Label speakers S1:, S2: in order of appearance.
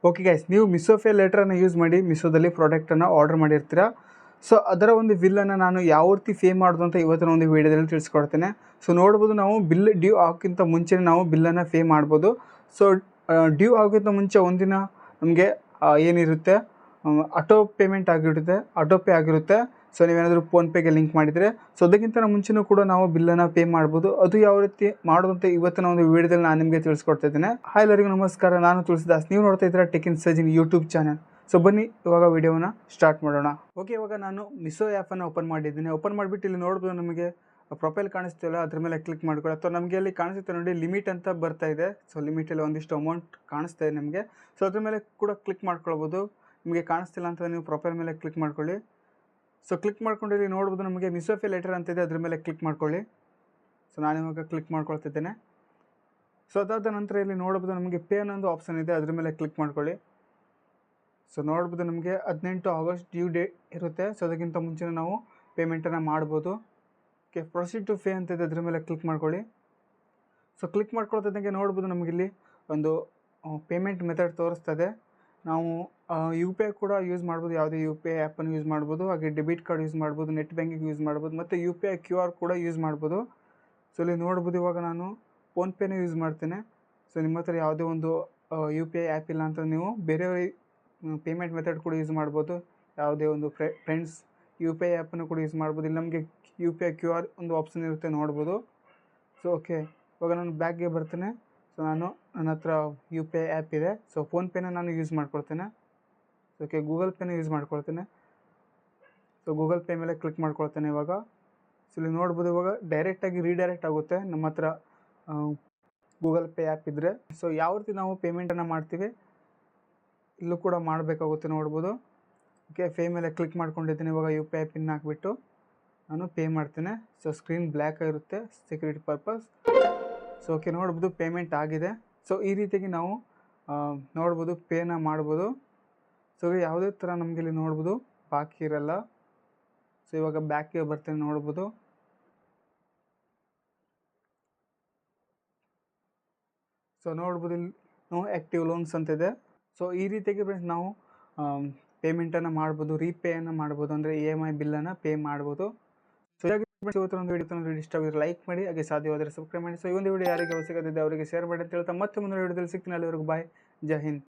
S1: Okay guys, ನೀವು ಮಿಸೋಫೇ ಲೆಟ್ರನ್ನು use ಮಾಡಿ ಮಿಸೋದಲ್ಲಿ ಪ್ರಾಡಕ್ಟನ್ನು ಆರ್ಡರ್ ಮಾಡಿರ್ತೀರ. ಸೊ ಅದರ ಒಂದು ಬಿಲ್ಲನ್ನು ನಾನು ಯಾವ ರೀತಿ ಪೇ ಮಾಡೋದು ಅಂತ ಇವತ್ತಿನ ಒಂದು ವೀಡಿಯೋದಲ್ಲಿ ತಿಳಿಸ್ಕೊಡ್ತೇನೆ. ಸೊ ನೋಡ್ಬೋದು, ನಾವು ಬಿಲ್ ಡ್ಯೂ ಆಗೋಕ್ಕಿಂತ ಮುಂಚೆ ನಾವು ಬಿಲ್ಲನ್ನು ಪೇ ಮಾಡ್ಬೋದು. ಸೊ ಡ್ಯೂ ಆಗೋಕ್ಕಿಂತ ಮುಂಚೆ ಒಂದಿನ ನಮಗೆ ಏನಿರುತ್ತೆ, ಆಟೋ ಪೇಮೆಂಟ್ ಆಗಿರುತ್ತೆ, ಆಟೋ ಪೇ ಆಗಿರುತ್ತೆ. ಸೊ ನೀವೇನಾದರೂ ಫೋನ್ಪೇಗೆ ಲಿಂಕ್ ಮಾಡಿದರೆ, ಸೊ ಅದಕ್ಕಿಂತ ಮುಂಚೆನೂ ಕೂಡ ನಾವು ಬಿಲ್ಲನ್ನು ಪೇ ಮಾಡ್ಬೋದು. ಅದು ಯಾವ ರೀತಿ ಮಾಡೋದಂತ ಇವತ್ತಿನ ಒಂದು ವೀಡಿಯೋದಲ್ಲಿ ನಾನು ನಿಮಗೆ ತಿಳಿಸ್ಕೊಡ್ತಾ ಇದ್ದೇನೆ. ಹಾಯ್ ಎಲ್ಲರಿಗೂ ನಮಸ್ಕಾರ, ನಾನು ತುಳಸಿದಾಸ್. ನೀವು ನೋಡ್ತಾ ಇದ್ದೀರಾ tech in Sajin YouTube channel. So ಬನ್ನಿ ಇವಾಗ ವಿಡಿಯೋನ ಸ್ಟಾರ್ಟ್ ಮಾಡೋಣ. ಓಕೆ, ಇವಾಗ ನಾನು ಮಿಸೋ ಆ್ಯಪನ್ನು ಓಪನ್ ಮಾಡಿದ್ದೀನಿ. ಓಪನ್ ಮಾಡಿಬಿಟ್ಟು ಇಲ್ಲಿ ನೋಡ್ಬೋದು, ನಮಗೆ ಪ್ರೊಫೈಲ್ ಕಾಣಿಸ್ತಿಲ್ಲ, ಅದ್ರ ಮೇಲೆ ಕ್ಲಿಕ್ ಮಾಡ್ಕೊಳ್ಳಿ. ಅಥವಾ ನಮಗೆ ಅಲ್ಲಿ ಕಾಣಿಸುತ್ತೆ ನೋಡಿ, ಲಿಮಿಟ್ ಅಂತ ಬರ್ತಾ ಇದೆ. ಸೊ ಲಿಮಿಟಲ್ಲಿ ಒಂದಿಷ್ಟು ಅಮೌಂಟ್ ಕಾಣಿಸ್ತಾ ಇದೆ ನಿಮಗೆ. ಸೊ ಅದ್ರ ಮೇಲೆ ಕೂಡ ಕ್ಲಿಕ್ ಮಾಡ್ಕೊಳ್ಬೋದು. ನಿಮಗೆ ಕಾಣಿಸ್ತಿಲ್ಲ ಅಂತ ನೀವು ಪ್ರೊಫೈಲ್ ಮೇಲೆ ಕ್ಲಿಕ್ ಮಾಡ್ಕೊಳ್ಳಿ. ಸೊ ಕ್ಲಿಕ್ ಮಾಡ್ಕೊಂಡು ಇಲ್ಲಿ ನೋಡ್ಬೋದು, ನಮಗೆ ಮಿಸೋಫೇ ಲೆಟರ್ ಅಂತಿದೆ, ಅದ್ರ ಮೇಲೆ ಕ್ಲಿಕ್ ಮಾಡ್ಕೊಳ್ಳಿ. ಸೊ ನಾನಿವಾಗ ಕ್ಲಿಕ್ ಮಾಡ್ಕೊಳ್ತಿದ್ದೇನೆ. ಸೊ ಅದಾದ ನಂತರ ಇಲ್ಲಿ ನೋಡ್ಬೋದು, ನಮಗೆ ಪೇ ಅನ್ನೋ ಆಪ್ಷನ್ ಇದೆ, ಅದ್ರ ಮೇಲೆ ಕ್ಲಿಕ್ ಮಾಡ್ಕೊಳ್ಳಿ. ಸೊ ನೋಡ್ಬೋದು, ನಮಗೆ 18 ಆಗಸ್ಟ್ ಡ್ಯೂ ಡೇಟ್ ಇರುತ್ತೆ. ಸೊ ಅದಕ್ಕಿಂತ ಮುಂಚೆ ನಾವು ಪೇಮೆಂಟನ್ನು ಮಾಡ್ಬೋದು. ಓಕೆ, ಪ್ರೊಸೀಡ್ ಟು ಪೇ ಅಂತಿದೆ, ಅದ್ರ ಮೇಲೆ ಕ್ಲಿಕ್ ಮಾಡ್ಕೊಳ್ಳಿ. ಸೊ ಕ್ಲಿಕ್ ಮಾಡ್ಕೊಳ್ತಿದ್ದಂಗೆ ನೋಡ್ಬೋದು, ನಮಗಿಲ್ಲಿ ಒಂದು ಪೇಮೆಂಟ್ ಮೆಥಡ್ ತೋರಿಸ್ತದೆ. ನಾವು ಯು ಪಿ ಐ ಕೂಡ ಯೂಸ್ ಮಾಡ್ಬೋದು, ಯಾವುದೇ ಯು ಪಿ ಐ ಆ್ಯಪನ್ನು ಯೂಸ್ ಮಾಡ್ಬೋದು. ಹಾಗೆ ಡೆಬಿಟ್ ಕಾರ್ಡ್ ಯೂಸ್ ಮಾಡ್ಬೋದು, ನೆಟ್ ಬ್ಯಾಂಕಿಂಗ್ ಯೂಸ್ ಮಾಡ್ಬೋದು, ಮತ್ತು ಯು ಪಿ ಐ QR ಕೂಡ ಯೂಸ್ ಮಾಡ್ಬೋದು. ಸೊ ಇಲ್ಲಿ ನೋಡ್ಬೋದು, ಇವಾಗ ನಾನು ಫೋನ್ಪೇನೇ ಯೂಸ್ ಮಾಡ್ತೇನೆ. ಸೊ ನಿಮ್ಮ ಹತ್ರ ಯಾವುದೇ ಒಂದು ಯು ಪಿ ಐ ಆ್ಯಪ್ ಇಲ್ಲ ಅಂತ ನೀವು ಬೇರೆಯವ್ರಿಗೆ ಪೇಮೆಂಟ್ ಮೆಥಡ್ ಕೂಡ ಯೂಸ್ ಮಾಡ್ಬೋದು. ಯಾವುದೇ ಒಂದು ಫ್ರೆಂಡ್ಸ್ ಯು ಪಿ ಐ ಆ್ಯಪನ್ನು ಕೂಡ ಯೂಸ್ ಮಾಡ್ಬೋದು. ಇಲ್ಲಿ ನಮಗೆ ಯು ಪಿ ಐ QR ಒಂದು ಆಪ್ಷನ್ ಇರುತ್ತೆ, ನೋಡ್ಬೋದು. ಸೊ ಓಕೆ, ಇವಾಗ ನಾನು ಬ್ಯಾಗ್ಗೆ ಬರ್ತೇನೆ. ಸೊ ನನ್ನ ಹತ್ರ ಯು ಪಿ ಐ ಆ್ಯಪ್ ಇದೆ. ಸೊ ಫೋನ್ಪೇನ ನಾನು ಯೂಸ್ ಮಾಡ್ಕೊಳ್ತೇನೆ. ಓಕೆ, ಗೂಗಲ್ ಪೇನ ಯೂಸ್ ಮಾಡ್ಕೊಳ್ತೇನೆ. ಸೊ ಗೂಗಲ್ ಪೇ ಮೇಲೆ ಕ್ಲಿಕ್ ಮಾಡ್ಕೊಳ್ತೇನೆ ಇವಾಗ. ಸೊ ಇಲ್ಲಿ ನೋಡ್ಬೋದು, ಇವಾಗ ಡೈರೆಕ್ಟಾಗಿ ರೀಡೈರೆಕ್ಟ್ ಆಗುತ್ತೆ ನಮ್ಮ ಹತ್ರ ಗೂಗಲ್ ಪೇ ಆ್ಯಪ್ ಇದ್ದರೆ. ಸೊ ಯಾವ ರೀತಿ ನಾವು ಪೇಮೆಂಟನ್ನು ಮಾಡ್ತೀವಿ ಇಲ್ಲೂ ಕೂಡ ಮಾಡಬೇಕಾಗುತ್ತೆ, ನೋಡ್ಬೋದು. ಓಕೆ, ಪೇ ಮೇಲೆ ಕ್ಲಿಕ್ ಮಾಡ್ಕೊಂಡಿದ್ದೀನಿ. ಇವಾಗ ಯು ಪಿ ಐ ಪಿನ್ ಹಾಕ್ಬಿಟ್ಟು ನಾನು ಪೇ ಮಾಡ್ತೇನೆ. ಸೊ ಸ್ಕ್ರೀನ್ ಬ್ಲ್ಯಾಕ್ ಆಗಿರುತ್ತೆ, ಸೆಕ್ಯೂರಿಟಿ ಪರ್ಪಸ್. ಸೊ ಓಕೆ, ನೋಡ್ಬೋದು ಪೇಮೆಂಟ್ ಆಗಿದೆ. ಸೊ ಈ ರೀತಿಯಾಗಿ ನಾವು ನೋಡ್ಬೋದು ಪೇನ ಮಾಡ್ಬೋದು. ಸೊ ಯಾವುದೇ ಥರ ನಮಗೆ ಇಲ್ಲಿ ನೋಡ್ಬೋದು ಬಾಕಿ ಇರಲ್ಲ. ಸೊ ಇವಾಗ ಬ್ಯಾಕಿಗೆ ಬರ್ತೇನೆ, ನೋಡ್ಬೋದು. ಸೊ ನೋಡ್ಬೋದು, ಇಲ್ಲಿ ನೋ ಆ್ಯಕ್ಟಿವ್ ಲೋನ್ಸ್ ಅಂತಿದೆ. ಸೊ ಈ ರೀತಿಯಾಗಿ ಫ್ರೆಂಡ್ಸ್ ನಾವು ಪೇಮೆಂಟನ್ನು ಮಾಡ್ಬೋದು, ರೀಪೇಯನ್ನು ಮಾಡ್ಬೋದು, ಅಂದರೆ EMI ಬಿಲ್ಲನ್ನು ಪೇ ಮಾಡ್ಬೋದು. ಸೊ ಇವತ್ತಿನ ಒಂದು ವಿಡಿಯೋ ಇಷ್ಟ ಆಗಿದ್ರೆ ಲೈಕ್ ಮಾಡಿ, ಹಾಗೆ ಸಾಧ್ಯವಾದರೆ ಸಬ್ಸ್ಕ್ರೈಬ್ ಮಾಡಿ. ಸೊ ಈ ಒಂದು ವಿಡಿಯೋ ಯಾರಿಗೆ ಅವಶ್ಯಕತೆ ಇದೆ ಅವರಿಗೆ ಶೇರ್ ಮಾಡಿ ಅಂತ ಹೇಳ್ತಾ ಮತ್ತೆ ಮುಂದಿನ ವಿಡಿಯೋದಲ್ಲಿ ಸಿಗ್ತೀನಿ. ಅಲ್ಲಿವರೆಗೂ ಬಾಯ್, ಜೈ ಹಿಂದ್.